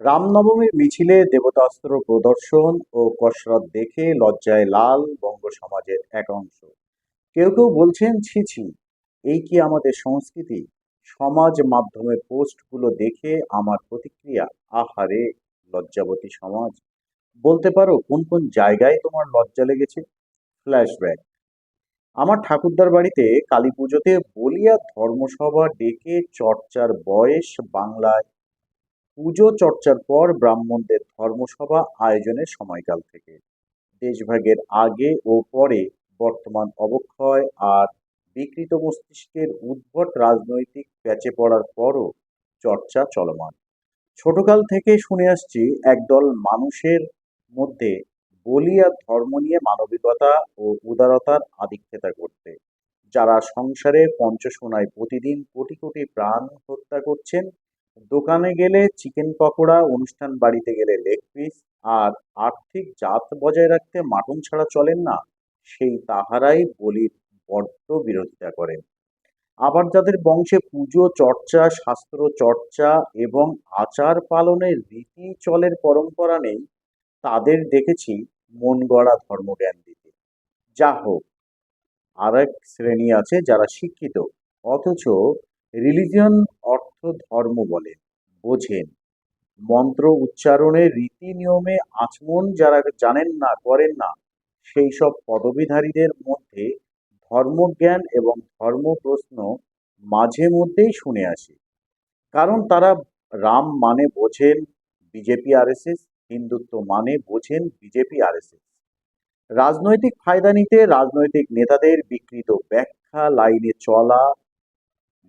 রামনবমীর মিছিলে দেবতাস্ত্র প্রদর্শন ও কসরত দেখে লজ্জায় লাল বঙ্গ সমাজের এক অংশ। কেউ কেউ বলছেন, ছি ছি, এই কি আমাদের সংস্কৃতি? সমাজ মাধ্যমে পোস্টগুলো দেখে আমার প্রতিক্রিয়া, আহারে, লজ্জাবতী সমাজ। বলতে পারো কোন কোন জায়গায় তোমার লজ্জা লেগেছে? ফ্ল্যাশব্যাক। আমার ঠাকুরদার বাড়িতে কালী পুজোতে বলিয়া ধর্মসভা ডেকে চর্চার বয়স বাংলায় পুজো চর্চার পর ব্রাহ্মণদের ধর্মসভা আয়োজনের সময়কাল থেকে। দেশভাগের আগে ও পরে বর্তমান অবক্ষয় আর বিকৃত মস্তিষ্কের উদ্ভট রাজনৈতিক প্যাচে পড়ার পরও চর্চা চলমান। ছোটকাল থেকে শুনে আসছি একদল মানুষের মধ্যে বলি আর ধর্ম নিয়ে মানবিকতা ও উদারতার আধিক্যতা করতে, যারা সংসারে পঞ্চশোনায় প্রতিদিন কোটি কোটি প্রাণ হত্যা করছেন। দোকানে গেলে চিকেন পকোড়া, অনুষ্ঠান বাড়িতে গেলে লেগ পিস, আর আর্থিক জাত বজায় রাখতে মাটন ছাড়া চলেন না, সেই তাহারাই বলির বড্ড বিরোধিতা করেন। আবার যাদের বংশে পুজো চর্চা, শাস্ত্র চর্চা এবং আচার পালনের রীতি চলের পরম্পরা নেই, তাদের দেখেছি মন গড়া ধর্মজ্ঞান দিতে। যা হোক, আর এক শ্রেণী আছে যারা শিক্ষিত, অথচ রিলিজিয়ন অর্থ ধর্ম বলেন, বোঝেন, মন্ত্র উচ্চারণের রীতি নিয়মে আচমন যারা জানেন না, করেন না, সেই সব পদবীধারীদের মধ্যে ধর্মজ্ঞান এবং ধর্ম প্রশ্ন মাঝে মধ্যেই শুনে আসে। কারণ তারা রাম মানে বোঝেন বিজেপি আরএসএস, হিন্দুত্ব মানে বোঝেন বিজেপি আরএসএস। রাজনৈতিক ফায়দা নিতে রাজনৈতিক নেতাদের বিকৃত ব্যাখ্যা লাইনে চলা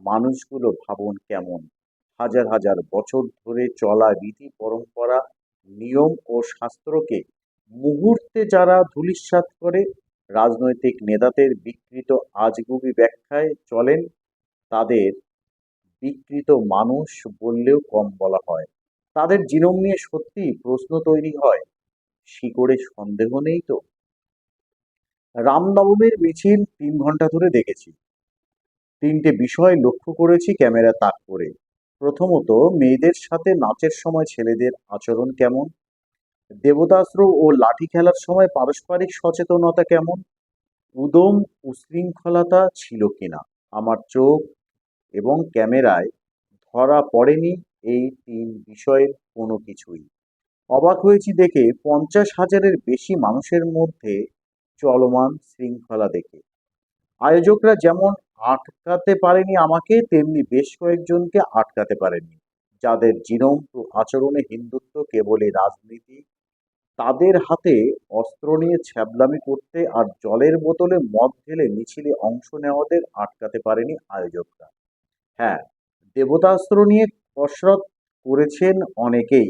মানুষগুলো ভাবুন কেমন। হাজার হাজার বছর ধরে চলা রীতি পরম্পরা, নিয়ম ও শাস্ত্রকে মুহূর্তে যারা ধূলিসাৎ করে রাজনৈতিক নেতাদের বিকৃত আজগুবি ব্যাখ্যায় চলেন, তাদের বিকৃত মানুষ বললেও কম বলা হয়। তাদের জিনোম নিয়ে সত্যি প্রশ্ন তৈরি হয়, শিকড়ে সন্দেহ নেই তো? রামনবমীর মিছিল 3 ঘন্টা ধরে দেখেছি। তিনটে বিষয় লক্ষ্য করেছি ক্যামেরা তাক করে। প্রথমত, মেয়েদের সাথে নাচের সময় ছেলেদের আচরণ কেমন? দেবতাস্ত্র ও লাঠি খেলার সময় পারস্পরিক সচেতনতা কেমন? উদম উশৃঙ্খলতা ছিল কিনা? আমার চোখ এবং ক্যামেরায় ধরা পড়েনি এই 3 বিষয়ের কোনো কিছুই। অবাক হয়েছি দেখে 50,000-এর বেশি মানুষের মধ্যে চলমান শৃঙ্খলা দেখে। আয়োজকরা যেমন আটকাতে পারেনি আমাকে, তেমনি বেশ কয়েকজনকে আটকাতে পারেনি, যাদের জিনম আচরণে হিন্দুত্ব কেবলই রাজনীতি। তাদের হাতে অস্ত্র নিয়ে ছ্যাবলামি করতে আর জলের বোতলে মদ ঢেলে মিছিলে অংশ নেওয়াদের আটকাতে পারেনি আয়োজকরা। হ্যাঁ, দেবতাস্ত্র নিয়ে কসরত করেছেন অনেকেই,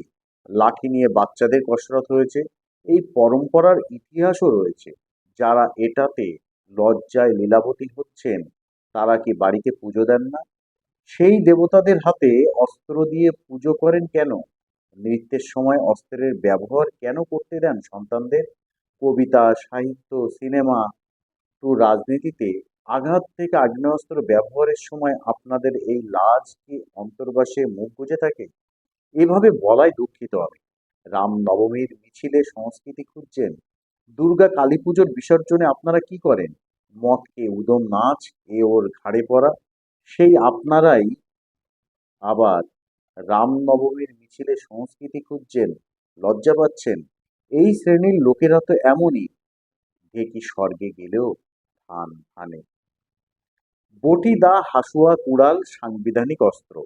লাঠি নিয়ে বাচ্চাদের কসরত হয়েছে, এই পরম্পরার ইতিহাসও রয়েছে। যারা এটাতে লজ্জায় লীলাবতী হচ্ছেন, তারা কি বাড়িতে পুজো দেন না? সেই দেবতাদের হাতে অস্ত্র দিয়ে পুজো করেন কেন? নৃত্যের সময় অস্ত্রের ব্যবহার কেন করতে দেন সন্তানদের? কবিতা, সাহিত্য, সিনেমা টু রাজনীতিতে আঘাত থেকে আগ্নেয়াস্ত্র ব্যবহারের সময় আপনাদের এই লাজ কি অন্তর্বাসে মুখ বুজে থাকে? এভাবে বলায় দুঃখিত আমি। রামনবমীর মিছিলে সংস্কৃতি খুঁজছেন? দুর্গা কালী পুজোর বিসর্জনে আপনারা কি করেন? মদকে উদম নাচ, এ ওর ঘাড়ে পড়া। সেই আপনারাই আবার রামনবমীর মিছিলে সংস্কৃতি খুঁজছেন, লজ্জা পাচ্ছেন। এই শ্রেণীর লোকেরা তো এমনই, ঢেকি স্বর্গে গেলেও ধান হানে। বটি, দা, হাসুয়া, কুড়াল সাংবিধানিক অস্ত্র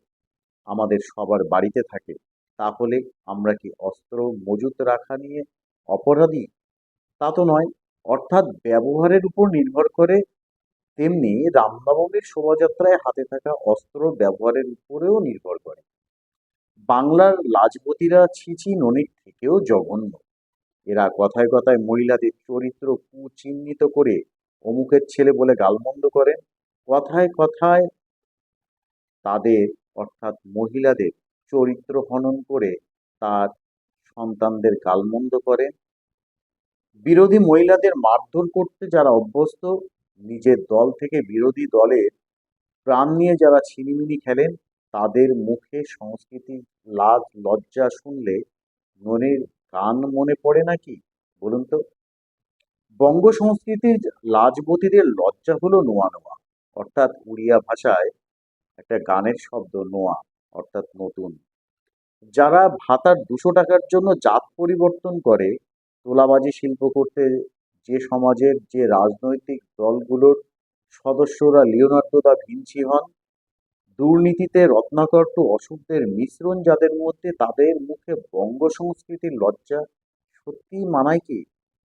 আমাদের সবার বাড়িতে থাকে। তাহলে আমরা কি অস্ত্র মজুত রাখা নিয়ে অপরাধী? তা তো নয়। অর্থাৎ ব্যবহারের উপর নির্ভর করে। তেমনি রামনবমীর শোভাযাত্রায় হাতে থাকা অস্ত্র ব্যবহারের উপরেও নির্ভর করে। বাংলার লাজপতিরা ছিছি ননির থেকেও জঘন্য। এরা কথায় কথায় মহিলাদের চরিত্র কুচিহ্নিত করে অমুকের ছেলে বলে গালমন্দ করেন। কথায় কথায় তাদের, অর্থাৎ মহিলাদের চরিত্র হনন করে তার সন্তানদের গালমন্দ করেন। বিরোধী মহিলাদের মারধর করতে যারা অভ্যস্ত, নিজের দল থেকে বিরোধী দলের প্রাণ নিয়ে যারা ছিনিমিনি খেলেন, তাদের মুখে সংস্কৃতি, লাজ লজ্জা শুনলে ননির গান মনে পড়ে নাকি? বলুন তো। বঙ্গ সংস্কৃতির লাজবতীদের লজ্জা হলো নোয়া নোয়া, অর্থাৎ উড়িয়া ভাষায় একটা গানের শব্দ নোয়া, অর্থাৎ নতুন। যারা ভাতার 200 টাকার জন্য জাত পরিবর্তন করে, তোলাবাজি শিল্প করতে, যে সমাজের যে রাজনৈতিক দলগুলোর সদস্যরা লিওনার্দো দা ভিঞ্চি হন, দুর্নীতিতে রত্নাকর অসুখদের মিশ্রণ যাদের মধ্যে, তাদের মুখে বঙ্গ সংস্কৃতির লজ্জা সত্যিই মানায় কি?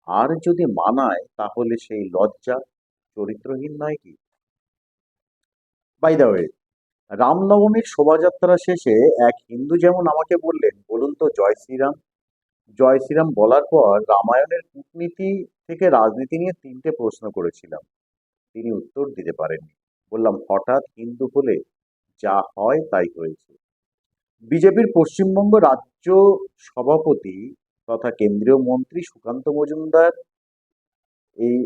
আর যদি মানায় তাহলে সেই লজ্জা চরিত্রহীন নয় কি? বাই দ্য ওয়ে, রামনবমীর শোভাযাত্রা শেষে এক হিন্দু যেমন আমাকে বললেন, বলুন তো জয় শ্রীরাম। জয় শ্রীরাম বলার পর রামায়ণের কূটনীতি থেকে রাজনীতি নিয়ে 3টে প্রশ্ন করেছিলাম। তিনি উত্তর দিতে পারেননি। বললাম, হঠাৎ হিন্দু হলে যা হয় তাই হয়েছে। বিজেপির পশ্চিমবঙ্গ রাজ্য সভাপতি তথা কেন্দ্রীয় মন্ত্রী সুকান্ত মজুমদার এই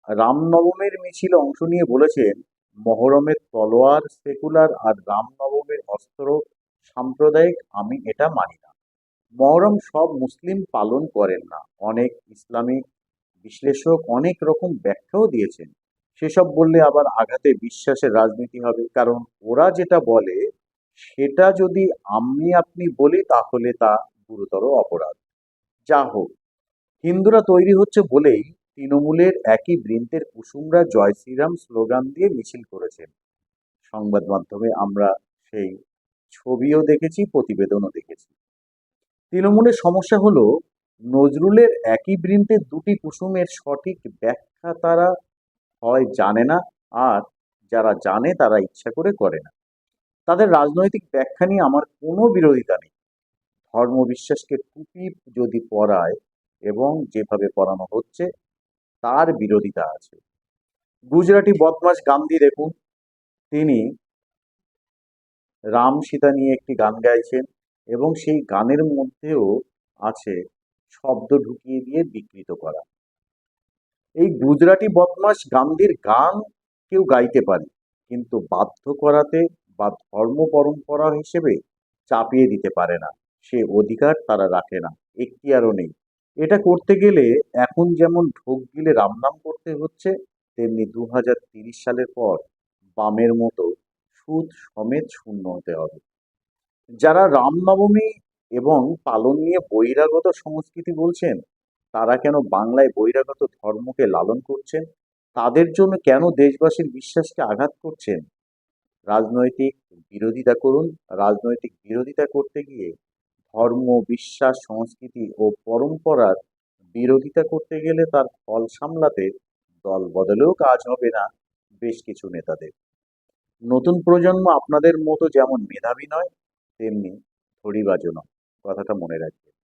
রামনবমীর মিছিলে অংশ নিয়ে বলেছেন, মহরমের তলোয়ার সেকুলার আর রামনবমীর অস্ত্র সাম্প্রদায়িক, আমি এটা মানি না। মহরম সব মুসলিম পালন করেন না, অনেক ইসলামিক বিশ্লেষক অনেক রকম ব্যাখ্যাও দিয়েছেন। সেসব বললে আবার আঘাতে বিশ্বাসের রাজনীতি হবে, কারণ ওরা যেটা বলে সেটা যদি আমি আপনি বলি তাহলে তা গুরুতর অপরাধ। যা হোক, হিন্দুরা তৈরি হচ্ছে বলেই তৃণমূলের একই বৃন্তের কুসুমরা জয় শ্রীরাম স্লোগান দিয়ে মিছিল করেছেন। সংবাদ মাধ্যমে আমরা সেই ছবিও দেখেছি, প্রতিবেদনও দেখেছি। তৃণমূলের সমস্যা হলো, নজরুলের একই বৃন্তের দুটি কুসুমের সঠিক ব্যাখ্যা তারা হয় জানে না, আর যারা জানে তারা ইচ্ছা করে করে না। তাদের রাজনৈতিক ব্যাখ্যা নিয়ে আমার কোনো বিরোধিতা নেই। ধর্মবিশ্বাসকে টুপি যদি পরায় এবং যেভাবে পরানো হচ্ছে তার বিরোধিতা আছে। গুজরাটি বদমাশ গান্ধী দেখুন, তিনি রাম সীতা নিয়ে একটি গান গাইছেন এবং সেই গানের মধ্যেও আছে শব্দ ঢুকিয়ে দিয়ে বিকৃত করা। এই গুজরাটি বদমাশ গান্ধীর গান কেউ গাইতে পারে, কিন্তু বাধ্য করাতে বা ধর্ম পরম্পরা হিসেবে চাপিয়ে দিতে পারে না। সে অধিকার তারা রাখে না, এখতিয়ারও নেই। এটা করতে গেলে এখন যেমন ঢোক গিলে রামনাম করতে হচ্ছে, তেমনি 2030 সালের পর বামের মতো সুদ সমেত শূন্য হতে হবে। যারা রামনবমী এবং পালন নিয়ে বহিরাগত সংস্কৃতি বলছেন, তারা কেন বাংলায় বহিরাগত ধর্মকে লালন করছেন? তাদের জন্য কেন দেশবাসীর বিশ্বাসকে আঘাত করছেন? রাজনৈতিক বিরোধিতা করুন। রাজনৈতিক বিরোধিতা করতে গিয়ে ধর্ম, বিশ্বাস, সংস্কৃতি ও পরম্পরার বিরোধিতা করতে গেলে তার ফল সামলাতে দল বদলেও কাজ হবে না বেশ কিছু নেতাদের। নতুন প্রজন্ম আপনাদের মতো যেমন মেধাবী নয়, তেমনি থরিবাজও নয়। কথাটা মনে রাখবেন।